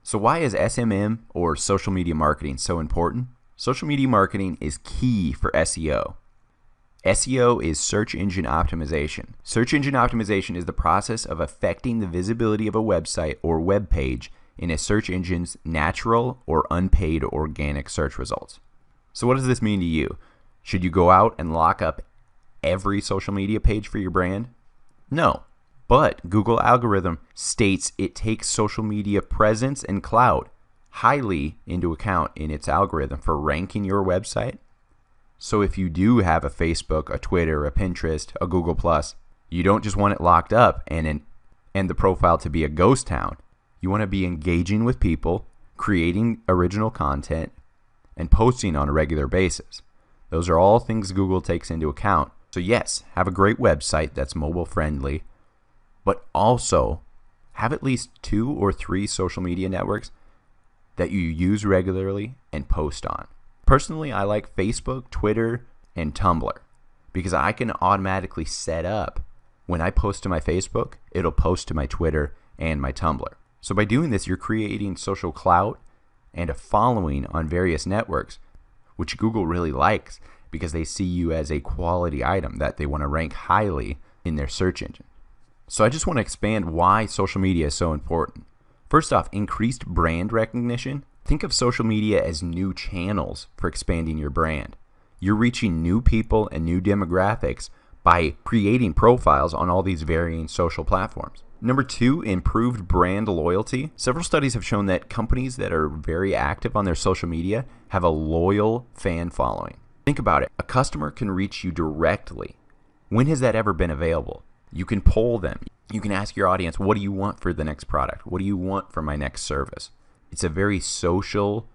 So why is SMM or social media marketing so important? Social media marketing is key for SEO. SEO is search engine optimization. Search engine optimization is the process of affecting the visibility of a website or web page in a search engine's natural or unpaid organic search results. So what does this mean to you? Should you go out and lock up every social media page for your brand? No. But Google algorithm states it takes social media presence and clout highly into account in its algorithm for ranking your website. So if you do have a Facebook, a Twitter, a Pinterest, a Google+, you don't just want it locked up and the profile to be a ghost town. You want to be engaging with people, creating original content, and posting on a regular basis. Those are all things Google takes into account. So yes, have a great website that's mobile friendly, but also have at least 2 or 3 social media networks that you use regularly and post on. Personally, I like Facebook, Twitter, and Tumblr because I can automatically set up when I post to my Facebook, it'll post to my Twitter and my Tumblr. So by doing this, you're creating social clout and a following on various networks, which Google really likes because they see you as a quality item that they want to rank highly in their search engine. So I just want to expand why social media is so important. First off, increased brand recognition. Think of social media as new channels for expanding your brand. You're reaching new people and new demographics by creating profiles on all these varying social platforms. Number 2, improved brand loyalty. Several studies have shown that companies that are very active on their social media have a loyal fan following. Think about it. A customer can reach you directly. When has that ever been available? You can poll them. You can ask your audience, what do you want for the next product? What do you want for my next service? It's a very social,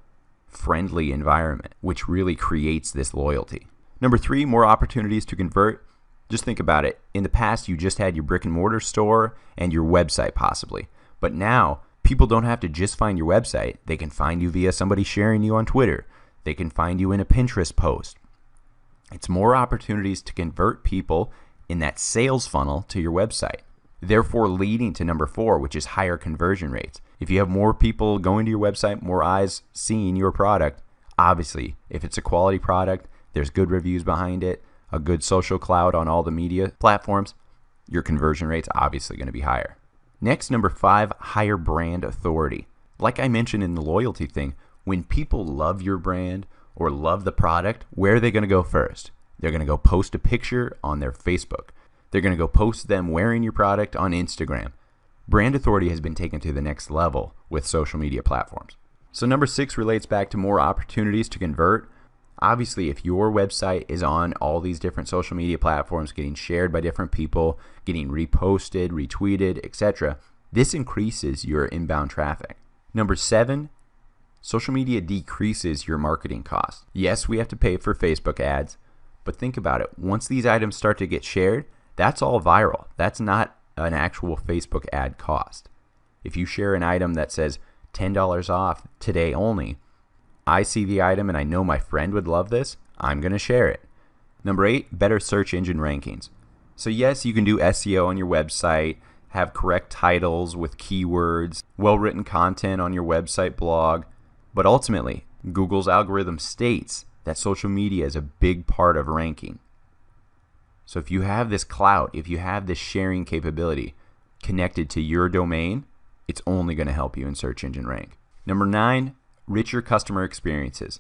friendly environment, which really creates this loyalty. Number 3, more opportunities to convert. Just think about it. In the past, you just had your brick and mortar store and your website possibly. But now, people don't have to just find your website. They can find you via somebody sharing you on Twitter. They can find you in a Pinterest post. It's more opportunities to convert people in that sales funnel to your website, therefore leading to number 4, which is higher conversion rates. If you have more people going to your website, more eyes seeing your product, obviously, if it's a quality product, there's good reviews behind it, a good social cloud on all the media platforms, your conversion rate's obviously going to be higher. Next, number 5, higher brand authority. Like I mentioned in the loyalty thing, when people love your brand or love the product, where are they going to go first? They're going to go post a picture on their Facebook. They're going to go post them wearing your product on Instagram. Brand authority has been taken to the next level with social media platforms. So number 6 relates back to more opportunities to convert. Obviously, if your website is on all these different social media platforms, getting shared by different people, getting reposted, retweeted, etc., this increases your inbound traffic. Number 7, social media decreases your marketing costs. Yes, we have to pay for Facebook ads, but think about it. Once these items start to get shared, that's all viral. That's not an actual Facebook ad cost. If you share an item that says $10 off today only, I see the item and I know my friend would love this, I'm going to share it. Number 8, better search engine rankings. So yes, you can do SEO on your website, have correct titles with keywords, well-written content on your website blog, but ultimately, Google's algorithm states that social media is a big part of ranking. So if you have this clout, if you have this sharing capability connected to your domain, it's only going to help you in search engine rank. Number 9, richer customer experiences.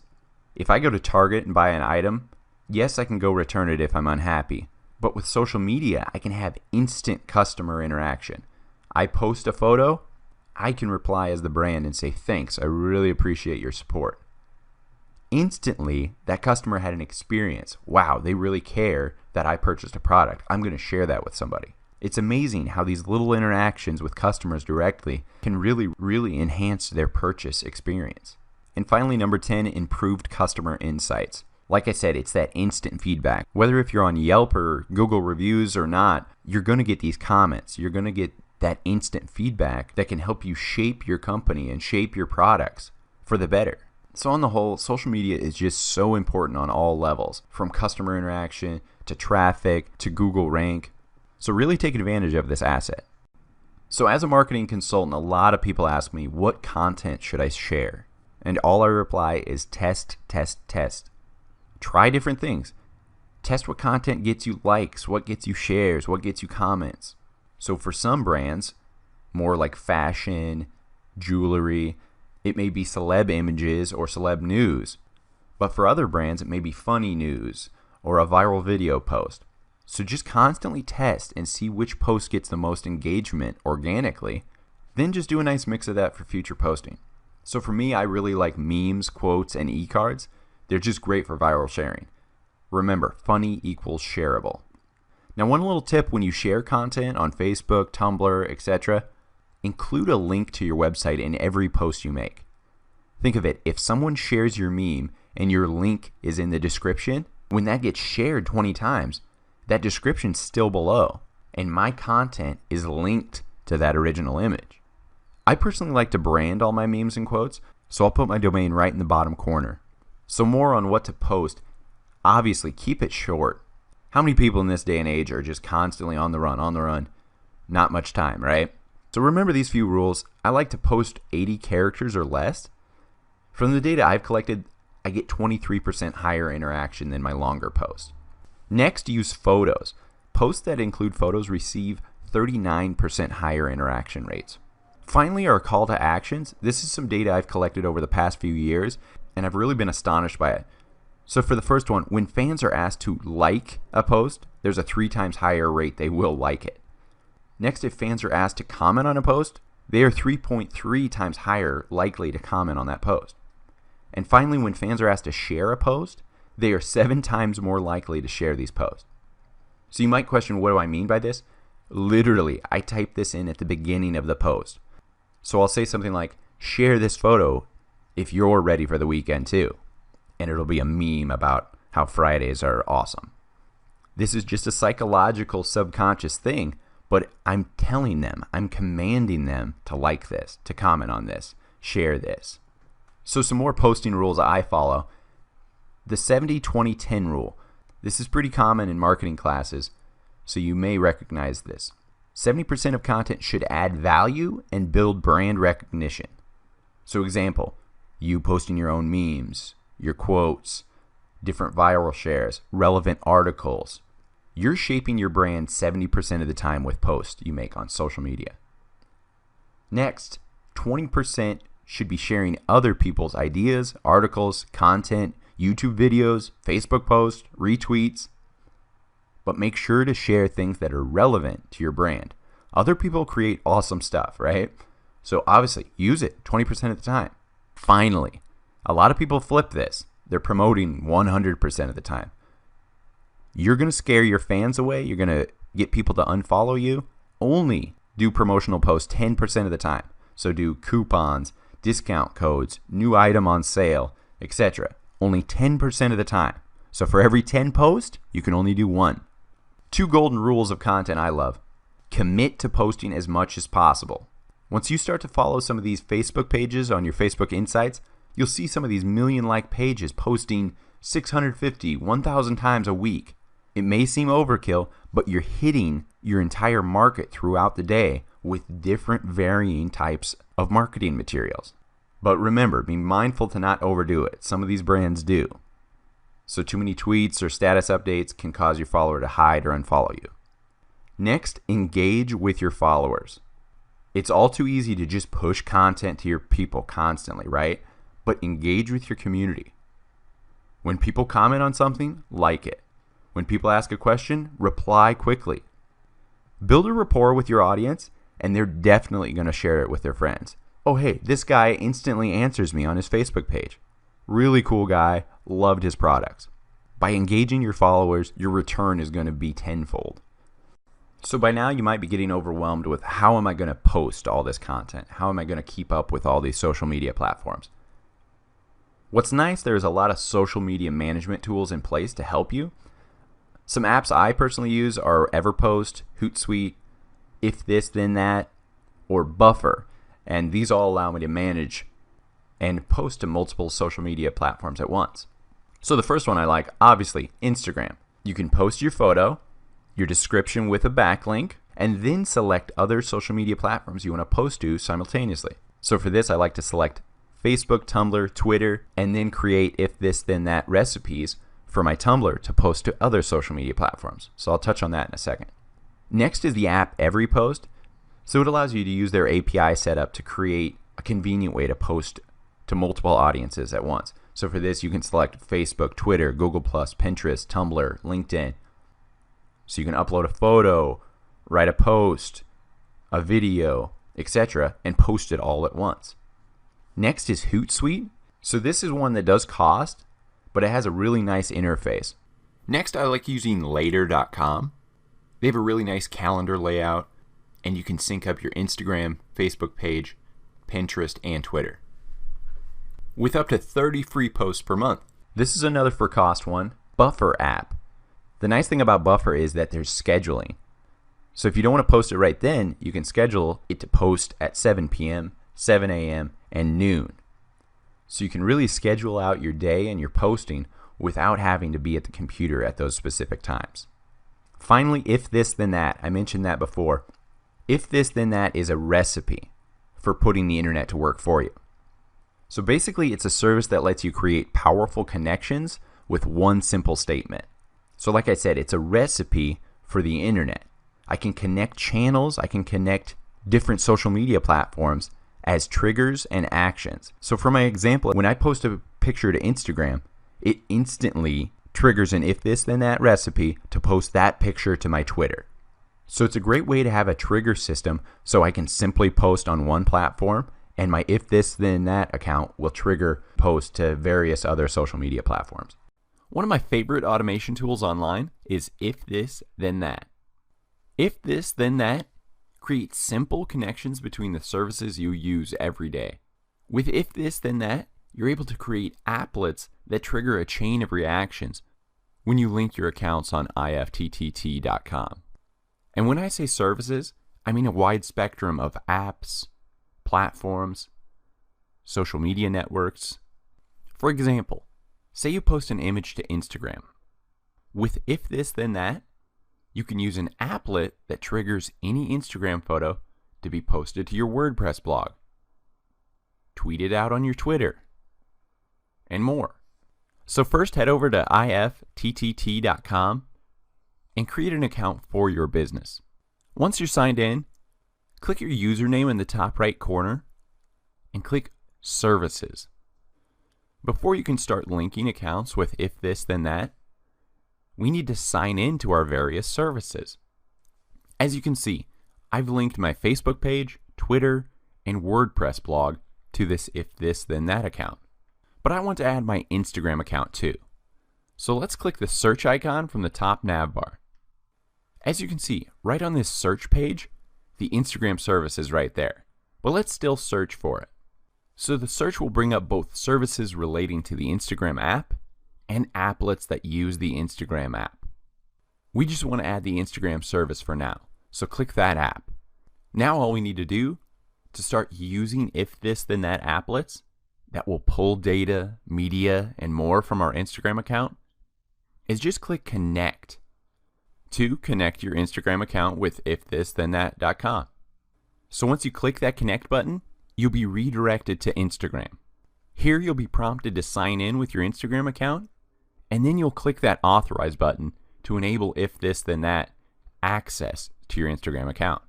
If I go to Target and buy an item, yes, I can go return it if I'm unhappy. But with social media, I can have instant customer interaction. I post a photo, I can reply as the brand and say, thanks, I really appreciate your support. Instantly, that customer had an experience. Wow, they really care that I purchased a product. I'm going to share that with somebody. It's amazing how these little interactions with customers directly can really enhance their purchase experience. And finally, number 10, improved customer insights. Like I said, it's that instant feedback. Whether if you're on Yelp or Google reviews or not, you're going to get these comments. You're going to get that instant feedback that can help you shape your company and shape your products for the better. So on the whole, social media is just so important on all levels, from customer interaction to traffic to Google rank. So really take advantage of this asset. So as a marketing consultant, a lot of people ask me, what content should I share? And all I reply is test, test, test. Try different things. Test what content gets you likes, what gets you shares, what gets you comments. So for some brands, more like fashion, jewelry, it may be celeb images or celeb news. But for other brands, it may be funny news or a viral video post. So just constantly test and see which post gets the most engagement organically. Then just do a nice mix of that for future posting. So for me, I really like memes, quotes, and e-cards. They're just great for viral sharing. Remember, funny equals shareable. Now, one little tip when you share content on Facebook, Tumblr, etc., include a link to your website in every post you make. Think of it, if someone shares your meme and your link is in the description, when that gets shared 20 times, that description's still below, and my content is linked to that original image. I personally like to brand all my memes and quotes, so I'll put my domain right in the bottom corner. So more on what to post. Obviously, keep it short. How many people in this day and age are just constantly on the run? Not much time, right? So remember these few rules. I like to post 80 characters or less. From the data I've collected, I get 23% higher interaction than my longer posts. Next, use photos. Posts that include photos receive 39% higher interaction rates. Finally, our call to actions. This is some data I've collected over the past few years, and I've really been astonished by it. So for the first one, when fans are asked to like a post, there's a 3 times higher rate they will like it. Next, if fans are asked to comment on a post, they are 3.3 times higher likely to comment on that post. And finally, when fans are asked to share a post, they are 7 times more likely to share these posts. So you might question, what do I mean by this? Literally, I type this in at the beginning of the post. So I'll say something like, share this photo if you're ready for the weekend too. And it'll be a meme about how Fridays are awesome. This is just a psychological subconscious thing, but I'm telling them, I'm commanding them to like this, to comment on this, share this. So some more posting rules I follow. The 70-20-10 rule. This is pretty common in marketing classes, so you may recognize this. 70% of content should add value and build brand recognition. So example, you posting your own memes, your quotes, different viral shares, relevant articles. You're shaping your brand 70% of the time with posts you make on social media. Next, 20% should be sharing other people's ideas, articles, content, YouTube videos, Facebook posts, retweets. But make sure to share things that are relevant to your brand. Other people create awesome stuff, right? So obviously, use it 20% of the time. Finally, a lot of people flip this. They're promoting 100% of the time. You're going to scare your fans away. You're going to get people to unfollow you. Only do promotional posts 10% of the time. So do coupons, discount codes, new item on sale, etc. Only 10% of the time. So for every 10 posts, you can only do 1. 2 golden rules of content I love. Commit to posting as much as possible. Once you start to follow some of these Facebook pages on your Facebook Insights, you'll see some of these million-like pages posting 650, 1,000 times a week. It may seem overkill, but you're hitting your entire market throughout the day with different varying types of marketing materials. But remember, be mindful to not overdo it. Some of these brands do. So too many tweets or status updates can cause your follower to hide or unfollow you. Next, engage with your followers. It's all too easy to just push content to your people constantly, right? But engage with your community. When people comment on something, like it. When people ask a question, reply quickly. Build a rapport with your audience, and they're definitely going to share it with their friends. Oh, hey, this guy instantly answers me on his Facebook page. Really cool guy, loved his products. By engaging your followers, your return is going to be tenfold. So by now you might be getting overwhelmed with how am I going to post all this content? How am I going to keep up with all these social media platforms? What's nice, there's a lot of social media management tools in place to help you. Some apps I personally use are Everpost, HootSuite, If This Then That, or Buffer. And these all allow me to manage and post to multiple social media platforms at once. So the first one I like, obviously, Instagram. You can post your photo, your description with a backlink and then select other social media platforms you want to post to simultaneously. So for this, I like to select Facebook, Tumblr, Twitter, and then create if this then that recipes for my Tumblr to post to other social media platforms. So I'll touch on that in a second. Next is the app Every Post. So it allows you to use their API setup to create a convenient way to post to multiple audiences at once. So for this, you can select Facebook, Twitter, Google+, Pinterest, Tumblr, LinkedIn. So you can upload a photo, write a post, a video, etc., and post it all at once. Next is HootSuite. So this is one that does cost, but it has a really nice interface. Next, I like using Later.com. They have a really nice calendar layout, and you can sync up your Instagram, Facebook page, Pinterest, and Twitter, with up to 30 free posts per month. This is another for cost one, Buffer app. The nice thing about Buffer is that there's scheduling. So if you don't want to post it right then, you can schedule it to post at 7 p.m., 7 a.m., and noon. So you can really schedule out your day and your posting without having to be at the computer at those specific times. Finally, If This Then That. I mentioned that before. If This Then That is a recipe for putting the internet to work for you. So basically, it's a service that lets you create powerful connections with one simple statement. So like I said, it's a recipe for the internet. I can connect channels, I can connect different social media platforms as triggers and actions. So for my example, when I post a picture to Instagram, it instantly triggers an If This Then That recipe to post that picture to my Twitter. So it's a great way to have a trigger system so I can simply post on one platform, and my If This Then That account will trigger posts to various other social media platforms. One of my favorite automation tools online is If This Then That. If This Then That creates simple connections between the services you use every day. With If This Then That, you're able to create applets that trigger a chain of reactions when you link your accounts on ifttt.com. And when I say services, I mean a wide spectrum of apps, platforms, social media networks. For example, say you post an image to Instagram. With If This Then That, you can use an applet that triggers any Instagram photo to be posted to your WordPress blog, tweet it out on your Twitter, and more. So first head over to ifttt.com and create an account for your business. Once you're signed in, click your username in the top right corner and click Services. Before you can start linking accounts with If This Then That, we need to sign in to our various services. As you can see, I've linked my Facebook page, Twitter, and WordPress blog to this If This Then That account. But I want to add my Instagram account too. So let's click the search icon from the top nav bar. As you can see, right on this search page, the Instagram service is right there. But let's still search for it. So the search will bring up both services relating to the Instagram app and applets that use the Instagram app. We just want to add the Instagram service for now, so click that app. Now all we need to do to start using If This Then That applets that will pull data, media, and more from our Instagram account is just click Connect to connect your Instagram account with ifthisthenthat.com. So once you click that Connect button, you'll be redirected to Instagram. Here you'll be prompted to sign in with your Instagram account, and then you'll click that Authorize button to enable If This Then That access to your Instagram account.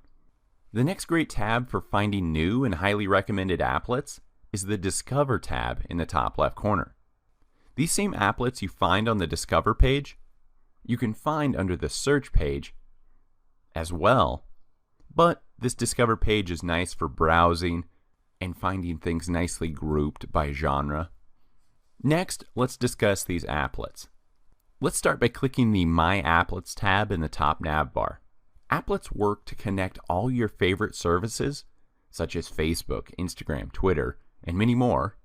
The next great tab for finding new and highly recommended applets is the Discover tab in the top left corner. These same applets you find on the Discover page, you can find under the Search page as well, but this Discover page is nice for browsing and finding things nicely grouped by genre. Next, let's discuss these applets. Let's start by clicking the My Applets tab in the top nav bar. Applets work to connect all your favorite services, such as Facebook, Instagram, Twitter, and many more.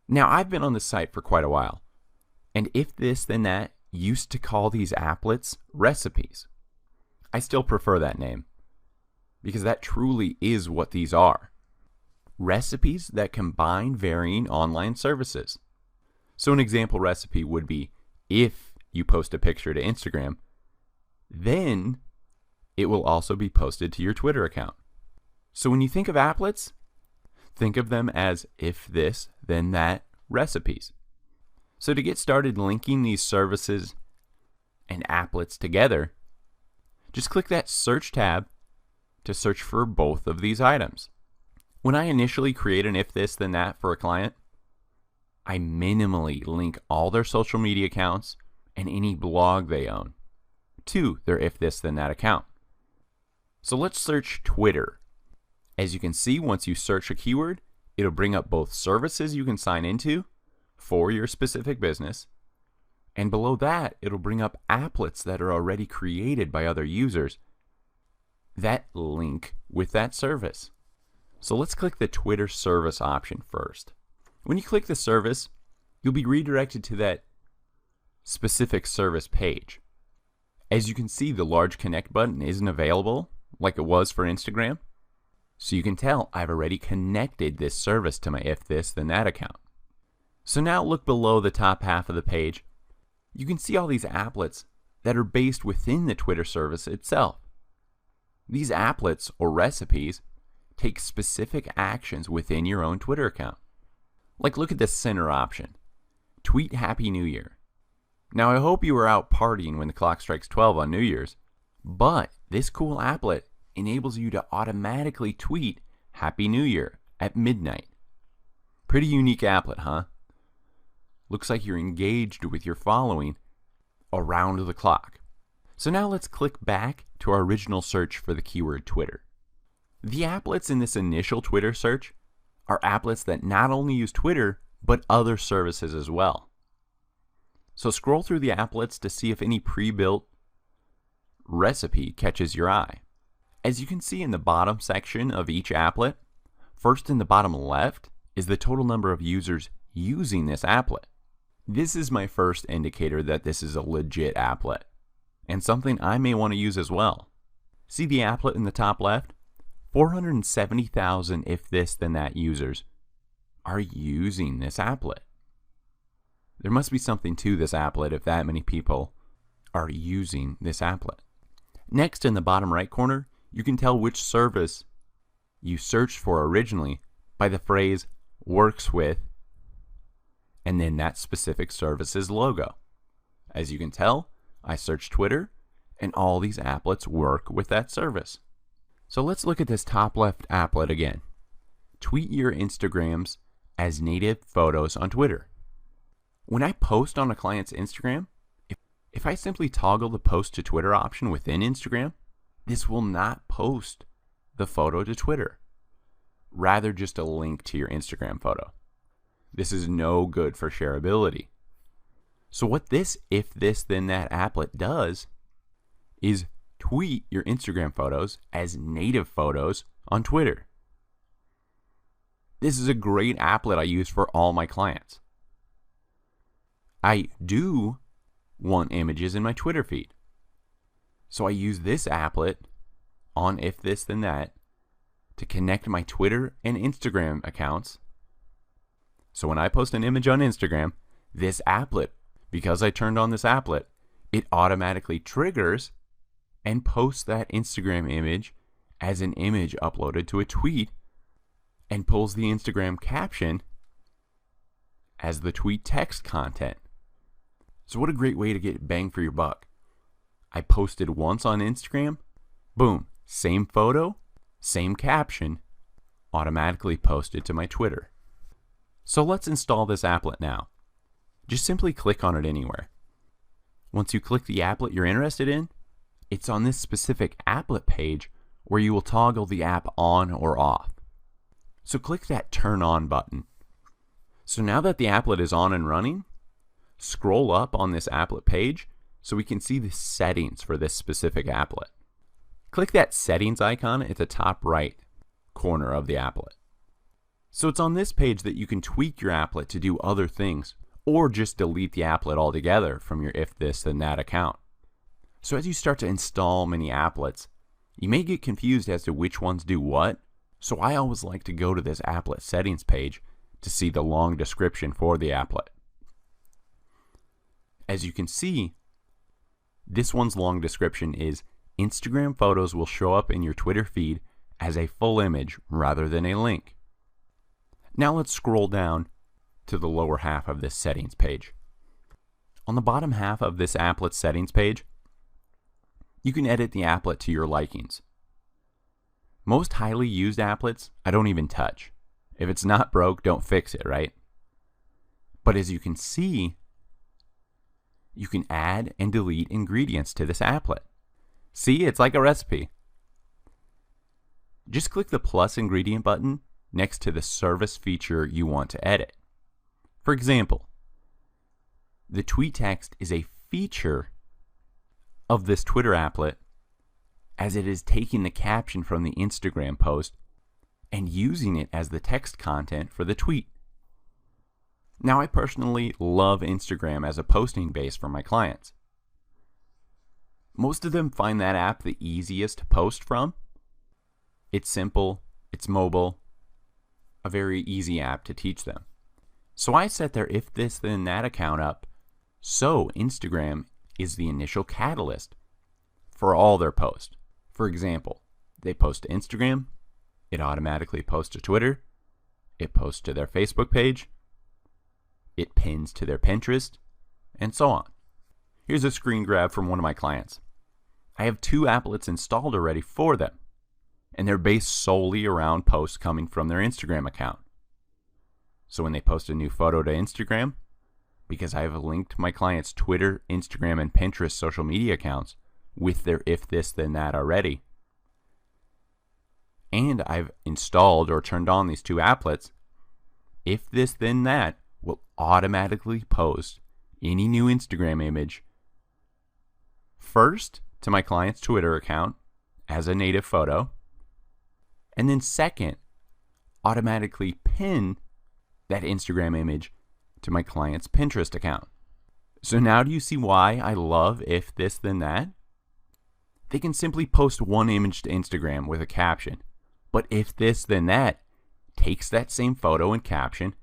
Now, I've been on this site for quite a while, and If This Then That used to call these applets recipes. I still prefer that name, because that truly is what these are. Recipes that combine varying online services. So an example recipe would be, if you post a picture to Instagram, then it will also be posted to your Twitter account. So when you think of applets, think of them as if this, then that recipes. So to get started linking these services and applets together, just click that search tab to search for both of these items. When I initially create an if this, then that for a client, I minimally link all their social media accounts and any blog they own to their if this, then that account. So let's search Twitter. As you can see, once you search a keyword, it'll bring up both services you can sign into for your specific business, and below that, it'll bring up applets that are already created by other users that link with that service. So let's click the Twitter service option first. When you click the service, you'll be redirected to that specific service page. As you can see, the large connect button isn't available like it was for Instagram. So you can tell I've already connected this service to my if this, then that account. So now look below the top half of the page. You can see all these applets that are based within the Twitter service itself. These applets or recipes take specific actions within your own Twitter account. Like look at this center option, tweet Happy New Year. Now I hope you were out partying when the clock strikes 12 on New Year's, but this cool applet enables you to automatically tweet Happy New Year at midnight. Pretty unique applet, huh? Looks like you're engaged with your following around the clock. So now let's click back to our original search for the keyword Twitter. The applets in this initial Twitter search are applets that not only use Twitter, but other services as well. So scroll through the applets to see if any pre-built recipe catches your eye. As you can see in the bottom section of each applet, first in the bottom left is the total number of users using this applet. This is my first indicator that this is a legit applet, and something I may want to use as well. See the applet in the top left? 470,000 if this then that users are using this applet. There must be something to this applet if that many people are using this applet. Next, in the bottom right corner, you can tell which service you searched for originally by the phrase works with and then that specific service's logo. As you can tell, I searched Twitter and all these applets work with that service. So let's look at this top left applet again. Tweet your Instagrams as native photos on Twitter. When I post on a client's Instagram, if I simply toggle the post to Twitter option within Instagram, this will not post the photo to Twitter, rather just a link to your Instagram photo. This is no good for shareability. So what this if this then that applet does is tweet your Instagram photos as native photos on Twitter. This is a great applet I use for all my clients. I do want images in my Twitter feed. So I use this applet on if this then that to connect my Twitter and Instagram accounts. So when I post an image on Instagram, this applet, because I turned on this applet, it automatically triggers and posts that Instagram image as an image uploaded to a tweet and pulls the Instagram caption as the tweet text content. So what a great way to get bang for your buck. I posted once on Instagram, boom, same photo, same caption, automatically posted to my Twitter. So let's install this applet now. Just simply click on it anywhere. Once you click the applet you're interested in, it's on this specific applet page where you will toggle the app on or off. So click that turn on button. So now that the applet is on and running, scroll up on this applet page so we can see the settings for this specific applet. Click that settings icon at the top right corner of the applet. So it's on this page that you can tweak your applet to do other things, or just delete the applet altogether from your if this then that account. So as you start to install many applets, you may get confused as to which ones do what, so I always like to go to this applet settings page to see the long description for the applet. As you can see, this one's long description is Instagram photos will show up in your Twitter feed as a full image rather than a link. Now let's scroll down to the lower half of this settings page. On the bottom half of this Applet settings page, you can edit the applet to your likings. Most highly used applets I don't even touch. If it's not broke, don't fix it, right? But as you can see, you can add and delete ingredients to this applet. See, it's like a recipe. Just click the plus ingredient button next to the service feature you want to edit. For example, the tweet text is a feature of this Twitter applet, as it is taking the caption from the Instagram post and using it as the text content for the tweet. Now, I personally love Instagram as a posting base for my clients. Most of them find that app the easiest to post from. It's simple, it's mobile, a very easy app to teach them. So I set their if this then that account up so Instagram is the initial catalyst for all their posts. For example, they post to Instagram, it automatically posts to Twitter, it posts to their Facebook page, it pins to their Pinterest, and so on. Here's a screen grab from one of my clients. I have 2 applets installed already for them, and they're based solely around posts coming from their Instagram account. So when they post a new photo to Instagram, because I have linked my clients' Twitter, Instagram, and Pinterest social media accounts with their if this then that already, and I've installed or turned on these 2 applets, if this then that will automatically post any new Instagram image first to my client's Twitter account as a native photo, and then second, automatically pin that Instagram image to my client's Pinterest account. So now do you see why I love if this then that? They can simply post one image to Instagram with a caption, but if this then that takes that same photo and caption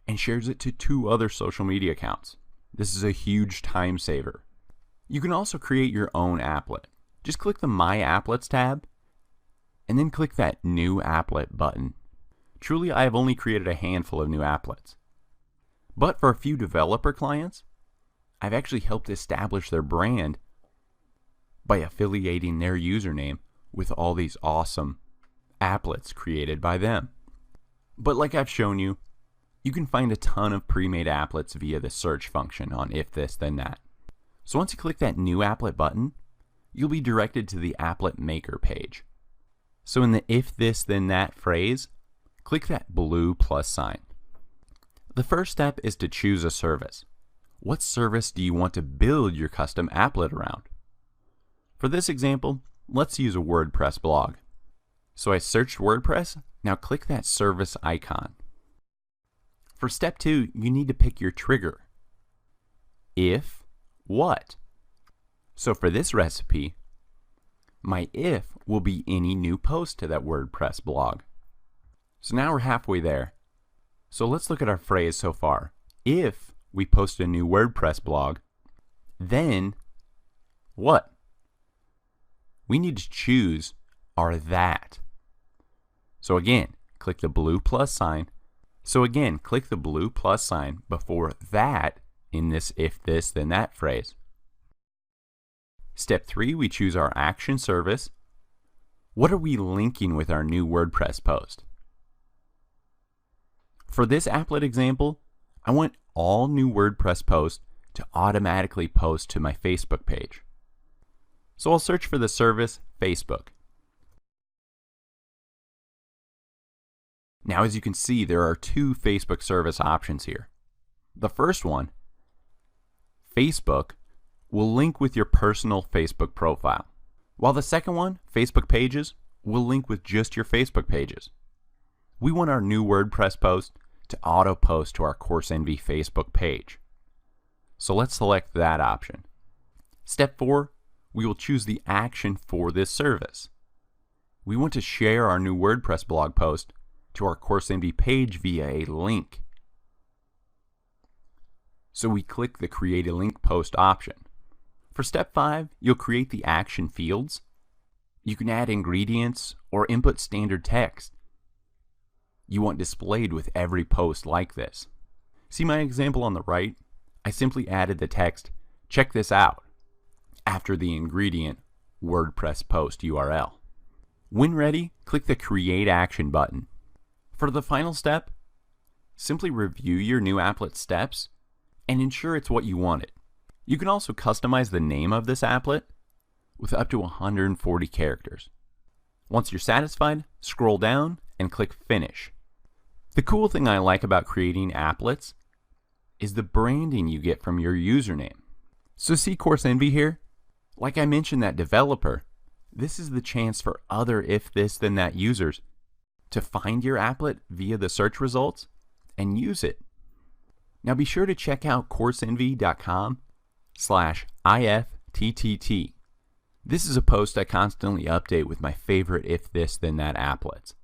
and shares it to 2 other social media accounts. This is a huge time saver. You can also create your own applet. Just click the My Applets tab and then click that New Applet button. Truly, I have only created a handful of new applets. But for a few developer clients, I've actually helped establish their brand by affiliating their username with all these awesome applets created by them. But like I've shown you, you can find a ton of pre-made applets via the search function on if this then that. So once you click that new applet button, you'll be directed to the applet maker page. So in the if this then that phrase, click that blue plus sign. The first step is to choose a service. What service do you want to build your custom applet around? For this example, let's use a WordPress blog. So I searched WordPress, now click that service icon. For step 2, you need to pick your trigger. If what? So for this recipe, my if will be any new post to that WordPress blog. So now we're halfway there. So let's look at our phrase so far. If we post a new WordPress blog, then what? We need to choose our that. So again, click the blue plus sign. Click the blue plus sign before that in this if this then that phrase. Step 3, we choose our action service. What are we linking with our new WordPress post? For this applet example, I want all new WordPress posts to automatically post to my Facebook page. So I'll search for the service Facebook. Now, as you can see, there are 2 Facebook service options here. The first one, Facebook, will link with your personal Facebook profile, while the second one, Facebook Pages, will link with just your Facebook pages. We want our new WordPress post to auto-post to our Course Envy Facebook page. So let's select that option. Step 4, we will choose the action for this service. We want to share our new WordPress blog post to our Course Envy page via a link. So we click the Create a Link Post option. For step 5, you'll create the action fields. You can add ingredients or input standard text you want displayed with every post like this. See my example on the right? I simply added the text, "Check this out," after the ingredient WordPress post URL. When ready, click the Create Action button. For the final step, simply review your new applet steps and ensure it's what you wanted. You can also customize the name of this applet with up to 140 characters. Once you're satisfied, scroll down and click Finish. The cool thing I like about creating applets is the branding you get from your username. So see Course Envy here? Like I mentioned that developer, this is the chance for other if this then that users to find your applet via the search results and use it. Now be sure to check out CourseEnvy.com/IFTTT. This is a post I constantly update with my favorite if this then that applets.